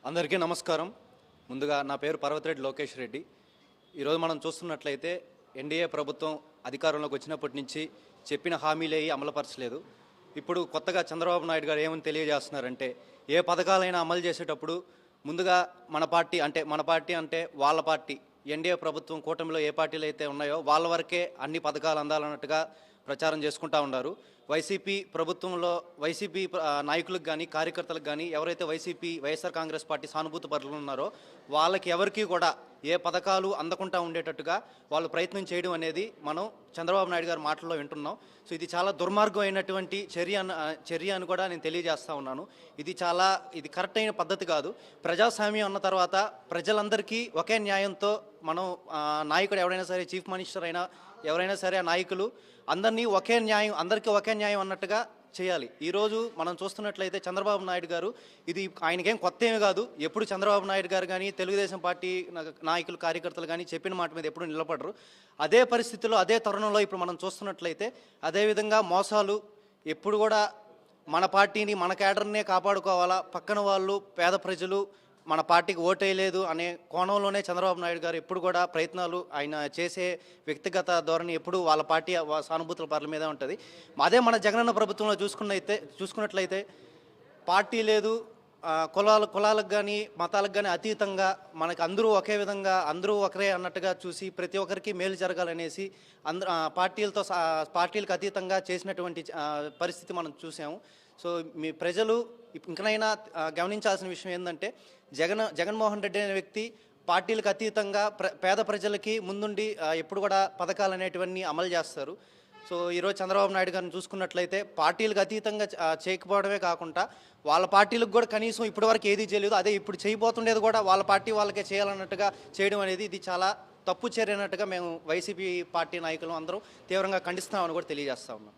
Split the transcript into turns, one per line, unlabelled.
అందరికీ నమస్కారం. ముందుగా నా పేరు పర్వతిరెడ్డి లోకేష్ రెడ్డి. ఈరోజు మనం చూస్తున్నట్లయితే ఎన్డీఏ ప్రభుత్వం అధికారంలోకి వచ్చినప్పటి నుంచి చెప్పిన హామీలే అమలుపరచలేదు. ఇప్పుడు కొత్తగా చంద్రబాబు నాయుడు గారు ఏమని తెలియజేస్తున్నారంటే, ఏ పథకాలైనా అమలు చేసేటప్పుడు ముందుగా మన పార్టీ అంటే వాళ్ళ పార్టీ, ఎన్డీఏ ప్రభుత్వం కూటమిలో ఏ పార్టీలు అయితే ఉన్నాయో వాళ్ళ వరకే అన్ని పథకాలు అందాలన్నట్టుగా ప్రచారం చేసుకుంటూ ఉన్నారు. వైసీపీ ప్రభుత్వంలో వైసీపీ నాయకులకు కానీ కార్యకర్తలకు కానీ ఎవరైతే వైఎస్ఆర్ కాంగ్రెస్ పార్టీ సానుభూతి పరులు ఉన్నారో వాళ్ళకి ఎవరికీ కూడా ఏ పథకాలు అందకుండా ఉండేటట్టుగా వాళ్ళు ప్రయత్నం చేయడం అనేది మనం చంద్రబాబు నాయుడు గారి మాటల్లో వింటున్నాం. సో ఇది చాలా దుర్మార్గమైనటువంటి చర్య అని కూడా నేను తెలియజేస్తూ ఉన్నాను. ఇది కరెక్ట్ అయిన పద్ధతి కాదు. ప్రజాస్వామ్యం అన్న తర్వాత ప్రజలందరికీ ఒకే న్యాయంతో మనం నాయకుడు ఎవరైనా సరే, చీఫ్ మినిస్టర్ అయినా ఎవరైనా సరే, ఆ నాయకులు అందరికీ ఒకే న్యాయం అన్నట్టుగా చేయాలి. ఈరోజు మనం చూస్తున్నట్లయితే చంద్రబాబు నాయుడు గారు, ఇది ఆయనకేం కొత్త ఏమి కాదు. ఎప్పుడు చంద్రబాబు నాయుడు గారు కానీ తెలుగుదేశం పార్టీ నాయకులు కార్యకర్తలు కానీ చెప్పిన మాట మీద ఎప్పుడు నిలబడరు. అదే పరిస్థితుల్లో అదే తరుణంలో ఇప్పుడు మనం చూస్తున్నట్లయితే అదేవిధంగా మోసాలు ఎప్పుడు కూడా మన పార్టీని మన కేడర్నే కాపాడుకోవాలా, పక్కన వాళ్ళు పేద ప్రజలు మన పార్టీకి ఓటేయలేదు అనే కోణంలోనే చంద్రబాబు నాయుడు గారు ఎప్పుడు కూడా ప్రయత్నాలు, ఆయన చేసే వ్యక్తిగత ధోరణి ఎప్పుడు వాళ్ళ పార్టీ సానుభూతుల పరుల మీదే ఉంటుంది. అదే మన జగనన్న ప్రభుత్వంలో చూసుకున్నట్లయితే పార్టీ లేదు, కులాలకు కానీ మతాలకు కానీ అతీతంగా మనకు అందరూ ఒకే విధంగా, అందరూ ఒకరే అన్నట్టుగా చూసి ప్రతి ఒక్కరికి మేలు జరగాలనేసి పార్టీలకు అతీతంగా చేసినటువంటి పరిస్థితి మనం చూసాము. సో మీ ప్రజలు ఇంకనైనా గమనించాల్సిన విషయం ఏంటంటే, జగన్మోహన్ రెడ్డి అనే వ్యక్తి పార్టీలకు అతీతంగా పేద ప్రజలకి ముందుండి ఎప్పుడు కూడా పథకాలు అనేటివన్నీ అమలు చేస్తారు. సో ఈరోజు చంద్రబాబు నాయుడు గారిని చూసుకున్నట్లయితే పార్టీలకు అతీతంగా చేయకపోవడమే కాకుండా వాళ్ళ పార్టీలకు కూడా కనీసం ఇప్పటివరకు ఏది చేయలేదు. అదే ఇప్పుడు చేయబోతుండేది కూడా వాళ్ళ పార్టీ వాళ్ళకే చేయాలన్నట్టుగా చేయడం అనేది ఇది చాలా తప్పు చర్య అన్నట్టుగా మేము వైసీపీ పార్టీ నాయకులు అందరూ తీవ్రంగా ఖండిస్తున్నామని కూడా తెలియజేస్తా ఉన్నాం.